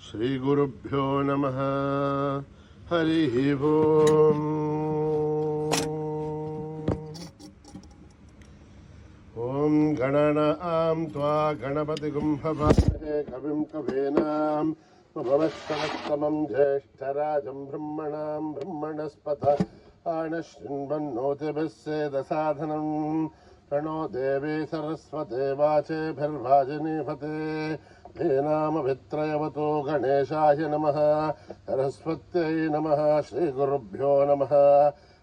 श्रीगुरुभ्यो नमः। हरिः ओम्। ॐ गणनां त्वा गणपतिगुं हवामहे कविं कवीनां उपमस्तमं ज्येष्ठराजं ब्रह्मणां ब्रह्मणस्पत आनशृण्वन्नोतिभिः सेदसाधनं प्रणो देवी सरस्वते वाचेभिर्वाजिनीपते धेनामभित्रयवतो गणेशाय नमः। सरस्वत्यै नमः। श्रीगुरुभ्यो नमः।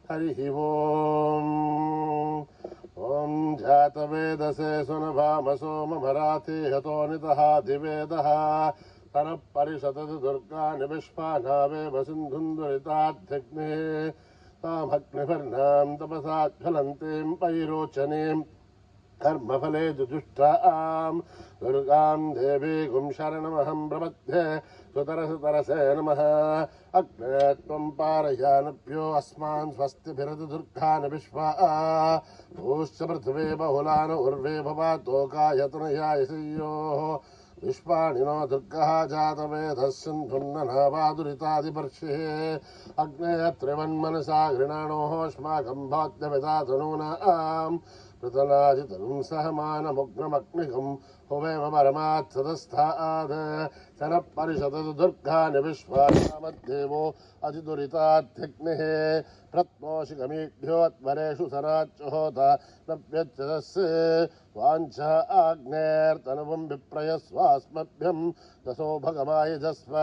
हरिः ओम्। ॐ जातवेदसे सुनभामसो ममराति हतो नितः दिवेदः तनः परिषदति दुर्गानि विश्वानावेव सिन्धुन्दुरिताध्यग्ने तामग्निवर्णां तपसाज्वलन्तीं पैरोचनीं कर्मफले जुजुष्टां दुर्गां देवीं शरणमहं प्रपद्ये। सुतरसे नमः। अग्ने त्वं पारयानभ्यो अस्मान् स्वस्तिभिरति दुर्गानि विश्वा भूश्च पृथिवी बहुलान उर्वे भवातोकायतनयायसीयोः विश्वाणि नो दुर्गः जातवेदः सिन्धुन्ननावादुरितादिपर्षिः अग्ने त्रिवन्मनसा गृणाणोः अस्माकं भाद्यविदातनूनां पृतनाजितनुं सहमानमुग्नमग्निकं हुवेम परमात् सदस्थाद् शनः परिषदतु दुर्गानि विश्वानामद्देवो अतिदुरितात्यग्निः प्रत्मोषिगमीभ्योऽत्वरेषु सनाच्युहोत नव्यच्यतस्य वाञ्छा आग्नेर्तनुवं विप्रयस्वास्मभ्यं दशो भगवायजस्व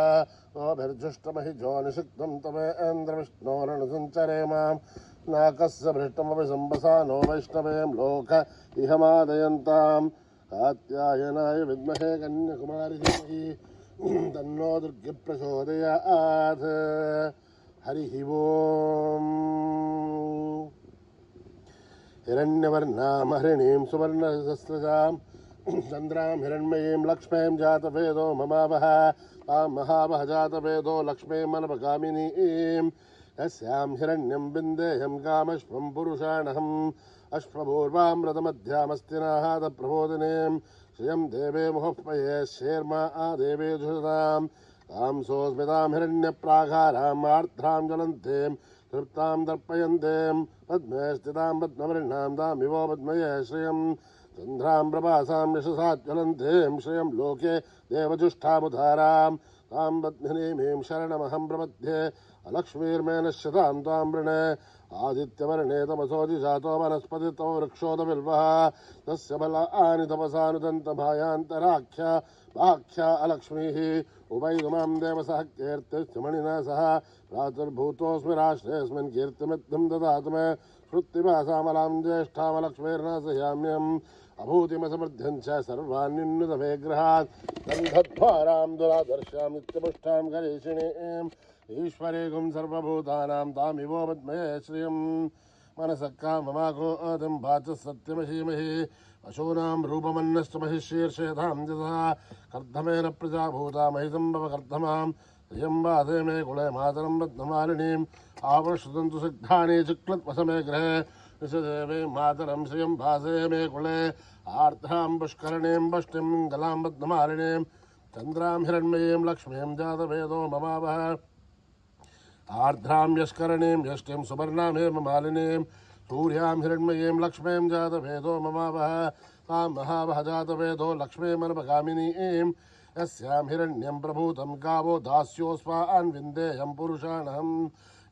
ओभिर्जुष्टमहिजो निषिक्तं तमेन्द्रविष्णोरणसञ्चरे माम् नाकस्य भृष्टमपि सम्बसानो वैष्णवें लोक इहमादयन्ताम् कात्यायनाय विद्महे कन्याकुमारी धीमहि तन्नो दुर्गे प्रचोदयात्। हरिः ओम्। हिरण्यवर्णां हरिणीं सुवर्णसहस्रजां चन्द्रां हिरण्मयीं लक्ष्मीं जातवेदो ममावह तां महावह जातवेदो लक्ष्मीमनपगामिनीं यस्यां हिरण्यं विन्देयं कामश्वं पुरुषाणहम् अश्वपूर्वामृतमध्यामस्तिनाहादप्रबोधिनीं श्रियं देवे मुहुःपये शेर्मा आदेवे जुषतां तां सोऽस्मितां हिरण्यप्राकाराम् आर्द्रां ज्वलन्तीं तृप्तां दर्पयन्तीं पद्मे स्थितां पद्मवर्णां तामिवो पद्मये श्रियं चन्द्रां प्रभासां यशसा ज्वलन्तीं श्रियं लोके देवजुष्ठामुधारां तां पद्मिनीमीं शरणमहं प्रपद्ये अलक्ष्मीर्मेनश्यतां त्वां वृणे आदित्यवर्णे तपसोऽधि जातो वनस्पतितो वृक्षोदबिल्वः तस्य बलानि तपसानुदन्तभायान्तराख्या वाख्या अलक्ष्मीः उभैदुमां देवसः कीर्तिस्मणिना सह प्रातर्भूतोऽस्मि राष्ट्रेऽस्मिन् कीर्तिमिद्धं ददातु मे श्रुतिभासामलां ज्येष्ठामलक्ष्मीर्नाशयाम्यहम् अभूतिमसमृद्ध्यं च सर्वान्युन्नतमेग्रहात् गन्धद्वारां दुरादर्शां नित्यपुष्टां गरीषिणीम् ईश्वरेगुं सर्वभूतानां तामिवो पद्मये श्रियं मनसः काममाकोऽतिं वाचः सत्यमहीमहि पशूनां रूपमन्नश्च महिषीर्षेधां जसा कर्दमेन प्रजाभूता महिसम्भव कर्दमां श्रियं वासे मे कुले मातरं पद्ममालिनीम् आवश्रुतन्तु सिद्धानि चिक्लत्वसमे गृहे विशदेवे मातरं श्रियं वासे मे कुले आर्द्रां पुष्करणीं वष्टिं गलां पद्ममालिनीं चन्द्रां हिरण्मयीं लक्ष्मीं जातवेदो ममावह आर्द्रां यष्करणीं यष्टिं सुवर्णामेव मालिनीं सूर्यां हिरण्मयीं लक्ष्मीं जातवेदो ममावह तां महावह जातवेदो लक्ष्मीमनपगामिनीं यस्यां हिरण्यं प्रभूतं गावो दास्योऽस्मान् विन्देयं पुरुषाणहं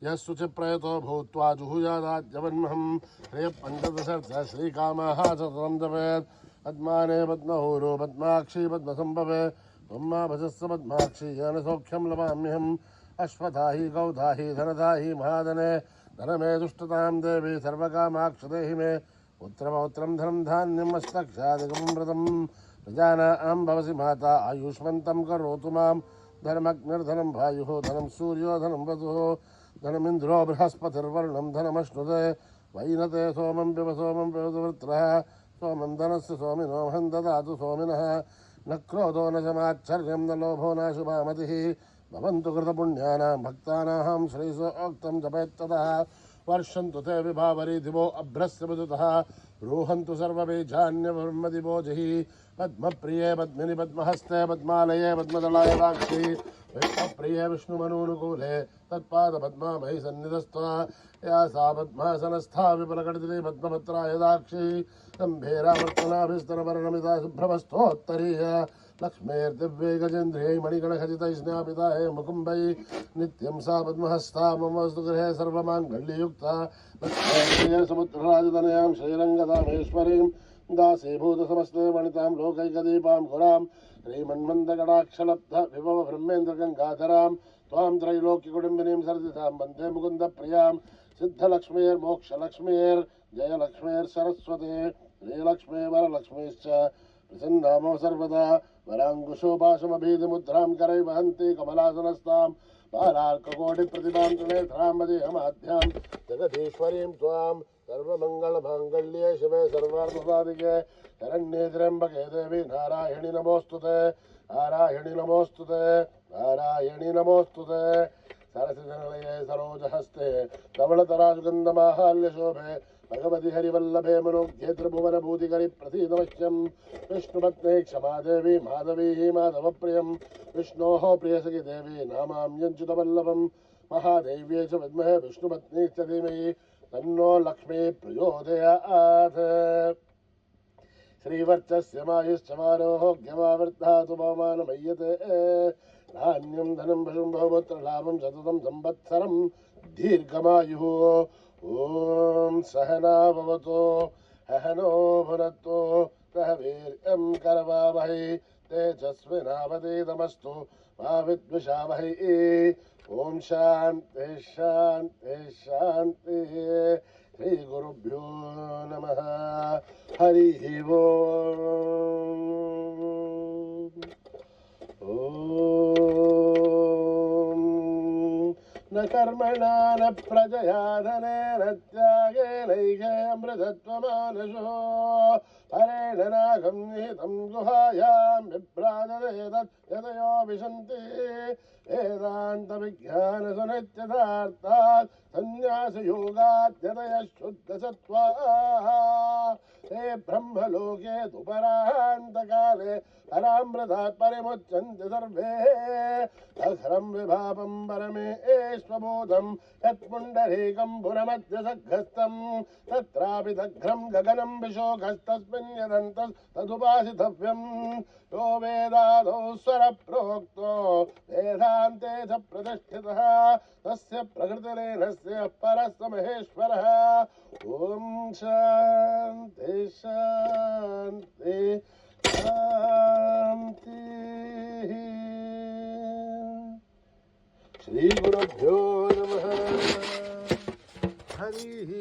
यः शुचिप्रयतो भूत्वा जुहुयादाद्यवन्महं श्रियपञ्चदशर्थ श्रीकामः सततं जपेत् पद्माने पद्महूरो पद्माक्षी पद्मसम्भवे त्वम्मा भजस्व पद्माक्षी येन सौख्यं लभाम्यहम् अश्वधाहि गौधाहि धनधाहि महाधने धनमे दुष्टतां देवी सर्वकामाक्षदेहि मे पुत्रपौत्रं धनं धान्यम् अष्टक्षादिकं व्रतं प्रजानां भवसि माता आयुष्मन्तं करोतु मां धनमग्निर्धनं वायुः धनं सूर्यो धनं वसुः धनमिन्द्रो बृहस्पतिर्वर्णं धनमश्नुते वैनते सोमं पिब वृत्रः सोमं धनस्य सोमिनो महं ददातु सोमिनः न क्रोधो न समाच्छर्यं न लोभो न शुभामतिः भवन्तु कृतपुण्यानां भक्तानां श्रीसोक्तं जपेत्ततः वर्षन्तु ते विभावरी दिवो अभ्रस्य विदुतः रोहन्तु सर्वबीजान्यवर्मदिभोजहि पद्मप्रिये पद्मिनि पद्महस्ते पद्मालये पद्मदलाय वाक्षि विष्णुप्रिये विष्णुमनूनुकूले तत्पादपद्मामयि सन्निधस्त्वा या सा पद्मासनस्था विपुलकटितली पद्मपत्राय दाक्षि गम्भीरावर्तनाभिस्तरवर्णमिता शुभ्रमस्तोत्तरीय लक्ष्मीर्दिव्यै गजेन्द्रियै मणिगणखचितै स्नापिताय मुकुम्बै नित्यं सा पद्महस्ता मम वस्तु गृहे सर्वमाङ्गल्ययुक्ता लक्ष्मीप्रिय समुद्रराजतनयां श्रीरङ्गदामेश्वरीं दासीभूतसमस्ते वनितां लोकैकदीपां गुरां श्रीमन्मन्दगडाक्षलब्ध विभव ब्रह्मेन्द्रगङ्गाधरां त्वां त्रैलोक्यकुटुम्बिनीं सर्दितां वन्दे मुकुन्दप्रियां सिद्धलक्ष्मीर्मोक्षलक्ष्मीर्जयलक्ष्मीर्सरस्वती श्रीलक्ष्मी वरलक्ष्मीश्च प्रसन्नामो सर्वदा वराङ्कुशोपाशमभीतिमुद्रां करै वहन्ति कमलासनस्तां बालार्ककोटिप्रतिभां त्रिनेत्रां मदीयमाध्यां जगदीश्वरीं त्वां सर्वमङ्गलमाङ्गल्ये शिवे सर्वार्थसाधिके शरण्ये त्र्यम्बके देवी नारायणि नमोऽस्तुते नारायणि नमोऽस्तुते नारायणि नमोऽस्तुते सरसिजनलये सरोजहस्ते धवलतराजुगन्धमाहाल्यशोभे भगवति हरिवल्लभे मनोज्ञे त्रिभुवनभूतिकरि प्रसीदवश्यं विष्णुपत्नी क्षमादेवी माधवी माधवप्रियं विष्णोः प्रियसखि देवी नामाम्यञ्च्युतवल्लभं महादेव्यै च विद्महे विष्णुपत्नी च धीमहि तन्नो लक्ष्मी प्रचोदयात् श्रीवर्चस्य मायुश्चमारोग्यमावृद्धातु पवमानमय्यते धान्यं धनं पशुं बहुपुत्रलाभं सततं संवत्सरं दीर्घमायुः ॐ सहना भवतु सहनो भुनक्तु सह वीर्यं करवावहै तेजस्विनावधीतमस्तु मा विद्विषावहै ॐ शान्ति शान्ति शान्तिः श्रीगुरुभ्यो नमः हरिः ओम् न कर्मणा न प्रजया धनेन त्यागेनैके अमृतत्वमानशो हरेण नागं निहितं गुहायां बिभ्राजते यतयो विशन्ति वेदान्तविज्ञानसुनित्यतार्थात् सन्न्यासयोगाद्यतयः शुद्धसत्त्वाः ते ब्रह्मलोके तु परान्तकाले परामृतात् परिमुच्यन्ते सर्वे अघ्रं विभावं परमेश्वभूतं यत्पुण्डरीकं पुरमध्यसग्रस्तं तत्रापि दघ्रं गगनं विशोकस्तस्मिन् यदन्तस्तदुपासितव्यं यो वेदादौ स्वरप्रोक्तो वेदान्ते च प्रतिष्ठितः तस्य प्रकृतिलीनस्य परस्य महेश्वरः ॐ शान्ति शान्ति शान्तिः श्रीगुरुभ्यो नमः हरिः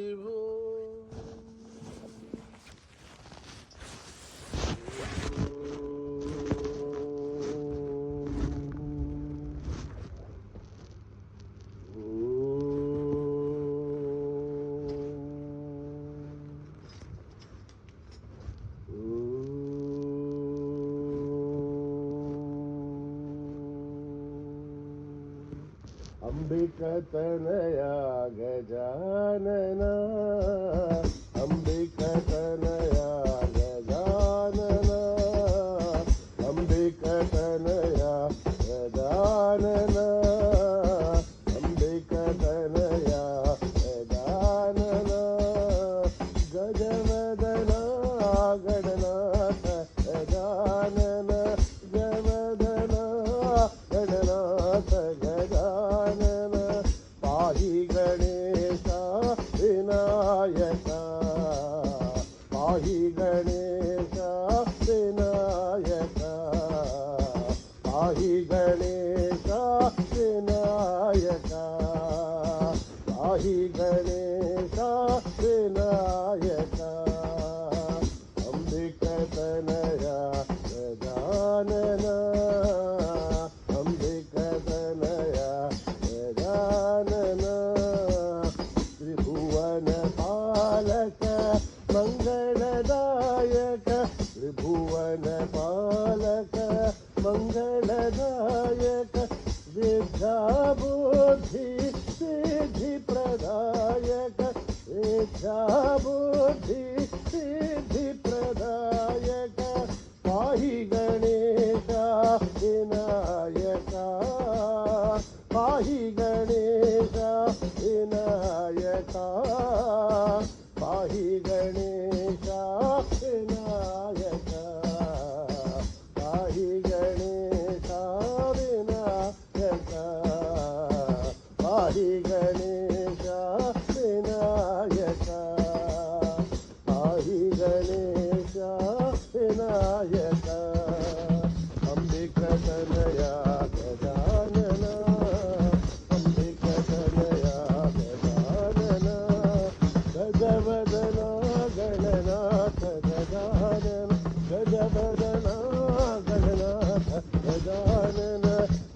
अंबिकतनया गजानना अंबिकतनया गजानना अंबिकतनया गजानना अंबिकतनया गजानना गजवदना गणनाथ गजानना गजवदना गणनाथ गजानन पाहि गणेश विनायक पाहि गणेश विनायक पाहि गणेश विनायक पाहि गणेश विनायक अंबिकतनया गजानन अंबिकतनया गजानन त्रिभुवन पालक मंगलदायक त्रिभुवन पालक मंगलदायक विद्या बुद्धि सिद्धि प्रदायक बुद्धि सिद्धि प्रदायक पाहि गणेश विनायक पाहि गणेश विनायक पाहि गणेश विनायक पाहि गणेश विनायक पाहि गणेश विनायक पाहि गणेश विनायक अंबिकतनया गजानन अंबिकतनया गजानन गजवदना गणनाथ गजानन गजवदना गणनाथ गजानन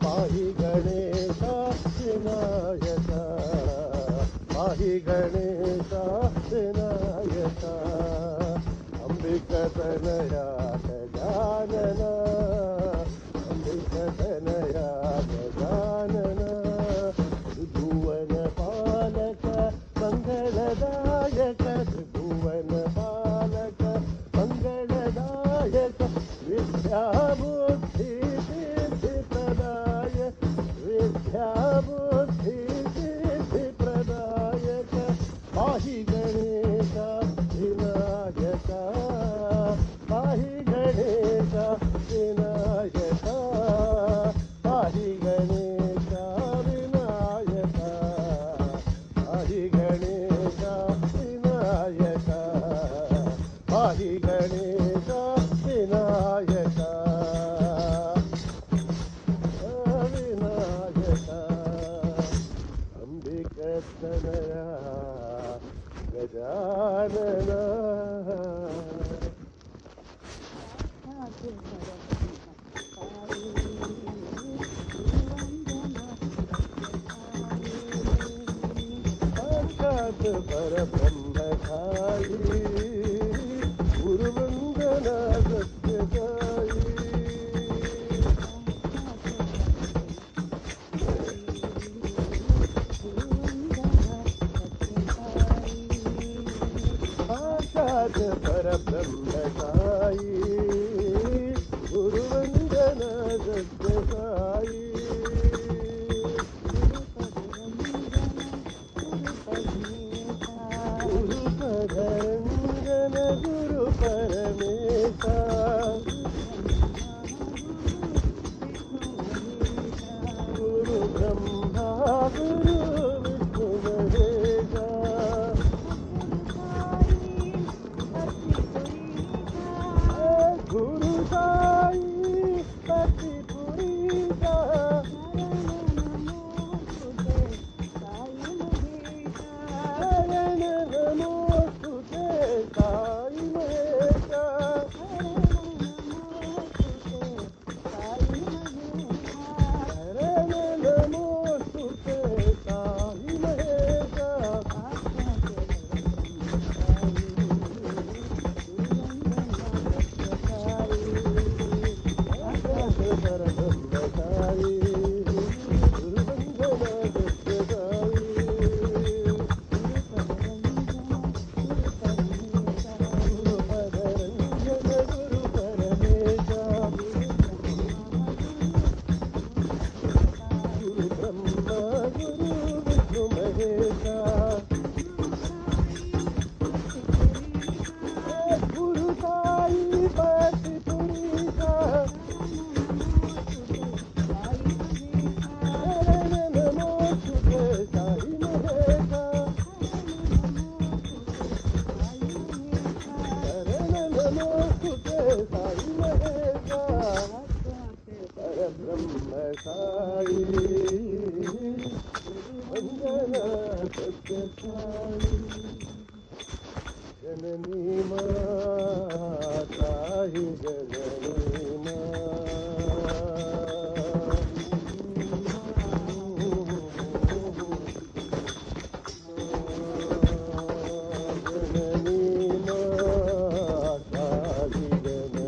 पाहि गणेश विनायक पाहि गणेश विनायक अंबिकतनया गजानन अंबिकतनया गजानन त्रिभुवन पालक मंगलदायक त्रिभुवन पालक मंगलदायक विद्या बुद्धि सिद्धि प्रदायक विद्या बुद्धि सिद्धि प्रदायक पाहि गणेश विनायक पाहि गणेश विनायक पाहि गणेश विनायक पाहि गणेश विनायक पाहि गणेश विनायक विनायक अंबिकतनया गजानन साक्षात् परब्रह्म साई गुरुवंदना सत्यसाई साक्षात् परब्रह्म साई गुरुवंदना सत्यसाई गुरुपदरंजन गुरु परमेशा गुरु ब्रह्मा गुरु विष्णु महेशा गुरु साई पति पुरीशा शरण नमोस्तुते साई महेशा शरण नमोस्तुते साई महेशा परब्रह्म साई गुरुवंदना सत्यसाई गुरुपदरंजन गुरु परमेशा गुरु ब्रह्मा गुरु विष्णु महेशा गुरु साई पति पुरीशा शरण नमोस्तुते साई महेशा शरण नमोस्तुते साई महेशा परब्रह्म साई वंदना सत्यसाई जननी माता ही जननी जननी माता ही जननी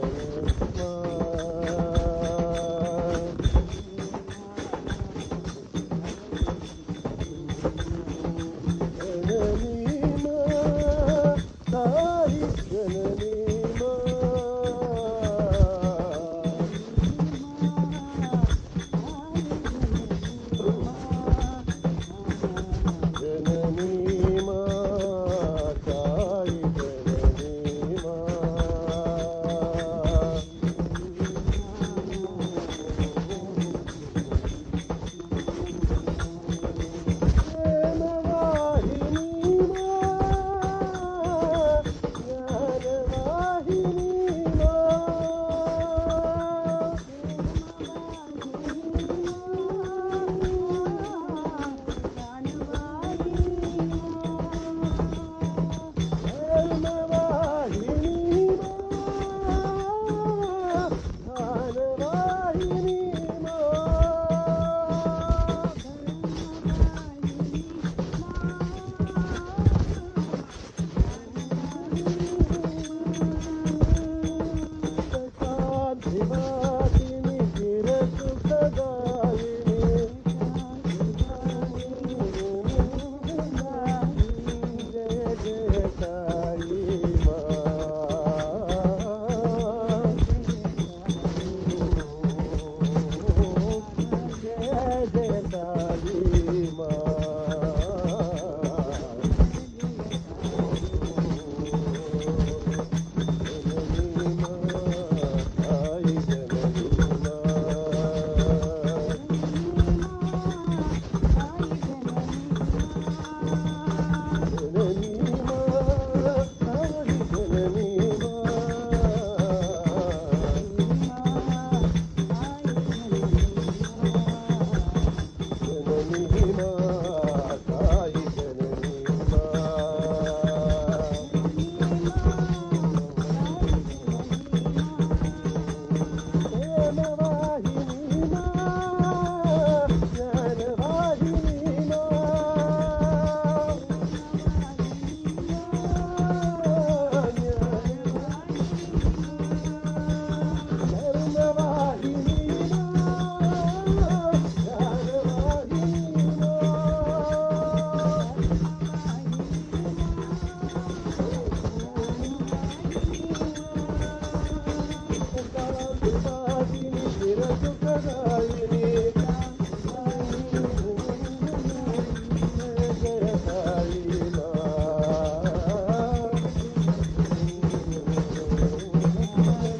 सुखदायिनी जय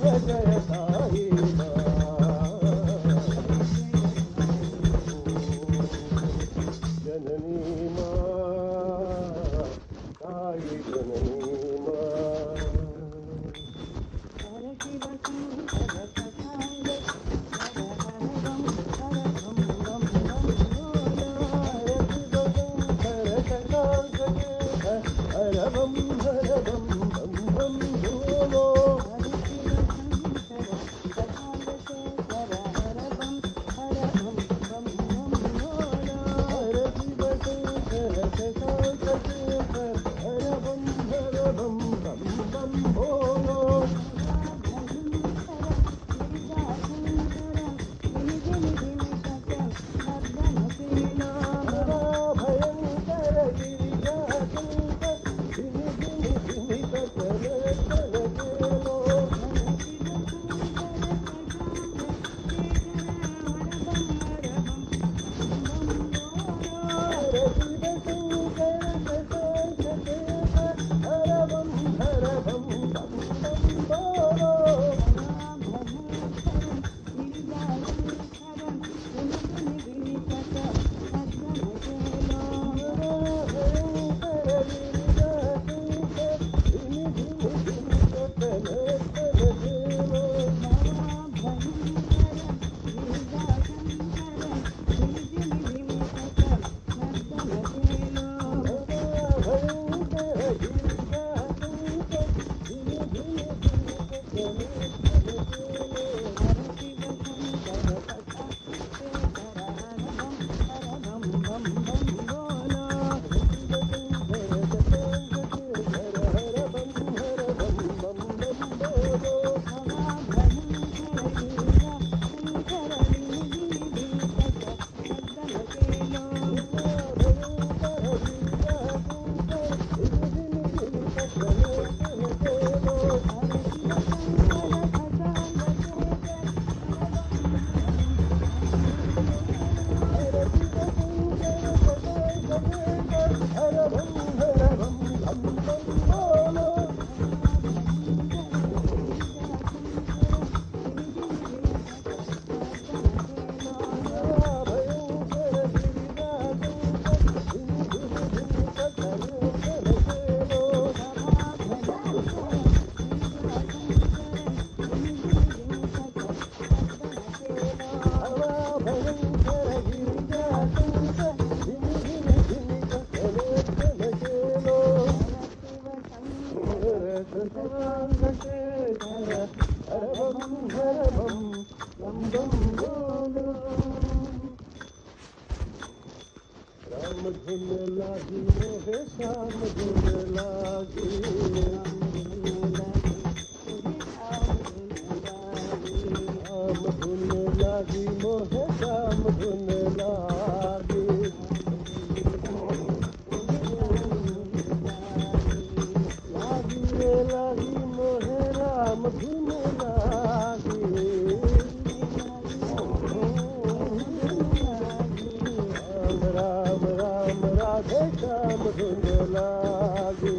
साई जय साई जननी मां साई जननी राम धुन लागी मोहे श्याम धुन लागी राम धुन लागी मोहे श्याम धुन लागी लागी रे लागी मोहे राम धुन लागी राम राम राधे श्याम धुन लागी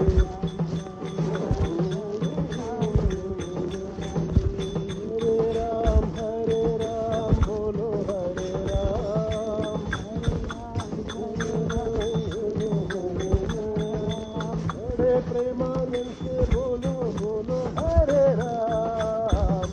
हरे राम बोलो हरे राम हरे प्रेमानंद से बोलो बोलो हरे राम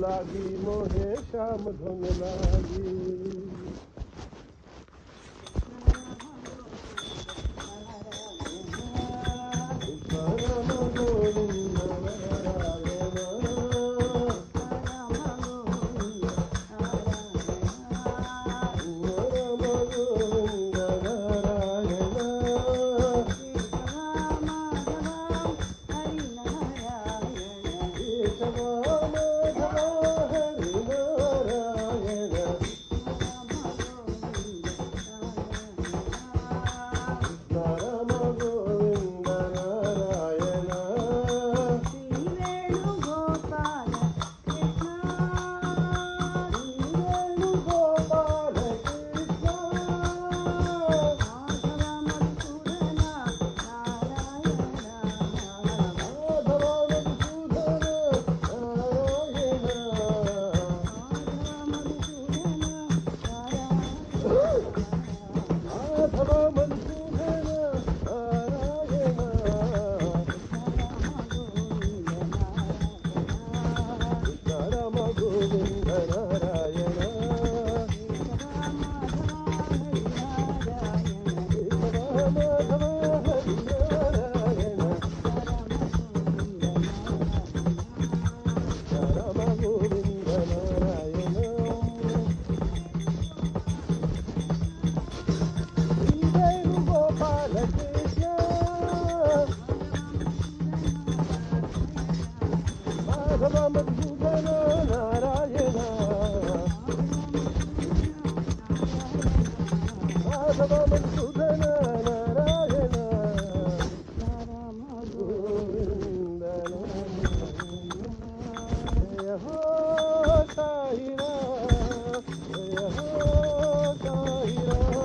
लागी मोहे श्याम धुन लागी राम गोविंद नारायण राम गोविंद नारायण केशव माधव हरि नारायण राम गोविंद नारायण वेणुगोपाल कृष्ण माधव मधुसूदन नारायण माधव मधुसूदन नारायण राम गोविंद नारायण माधव हरि नारायण राम गोविंद नारायण वेणुगोपाल कृष्ण माधव मधुसूदन नारायण माधव मधुसूदन नारायण गोविंद जय हो साई राम जय हो साई राम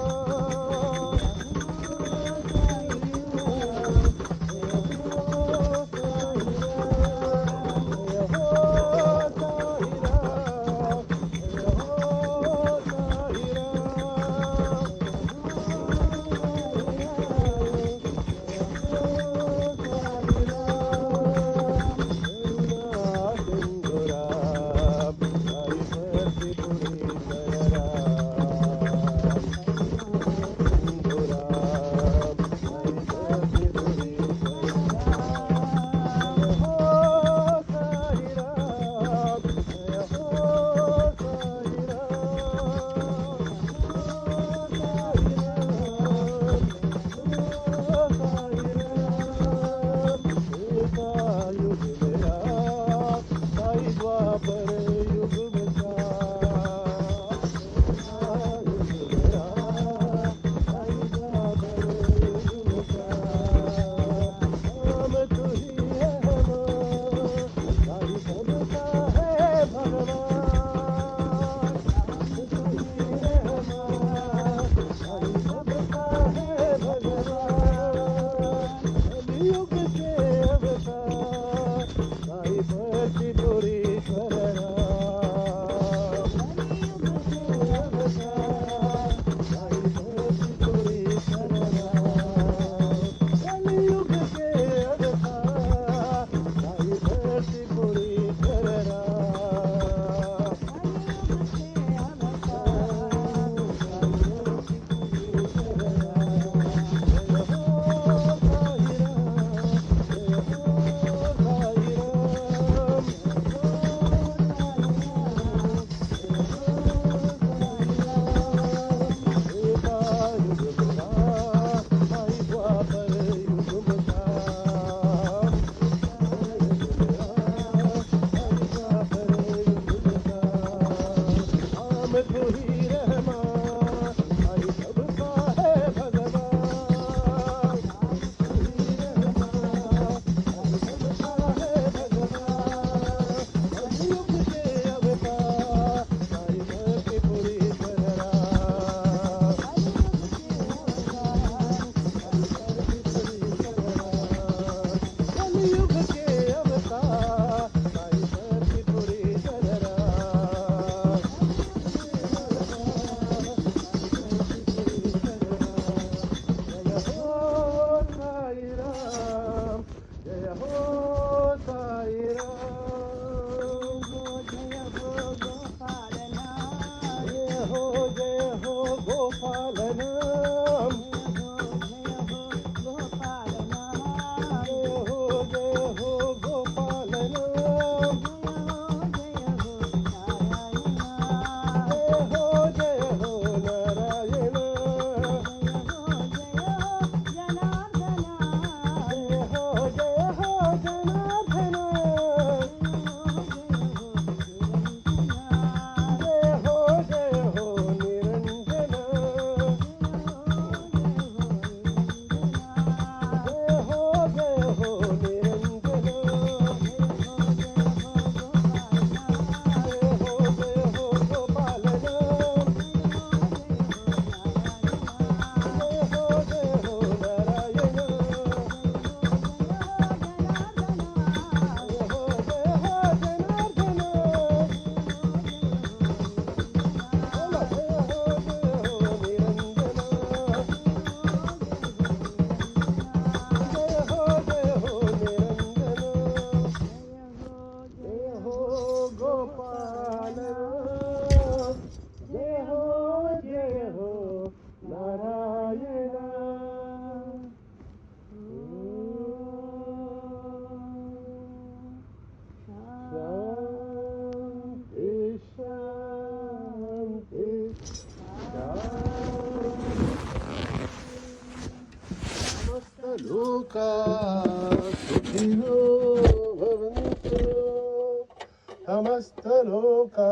సమస్తలోకా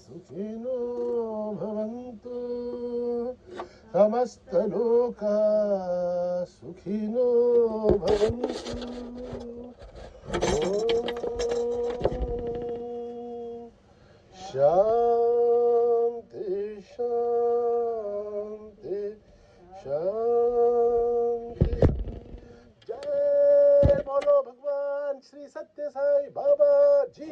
సుఖినో భవంతు సమస్తలోకా సుఖినో భవంతు शांति शांति शांति जय बोलो भगवान श्री सत्य साई बाबा जी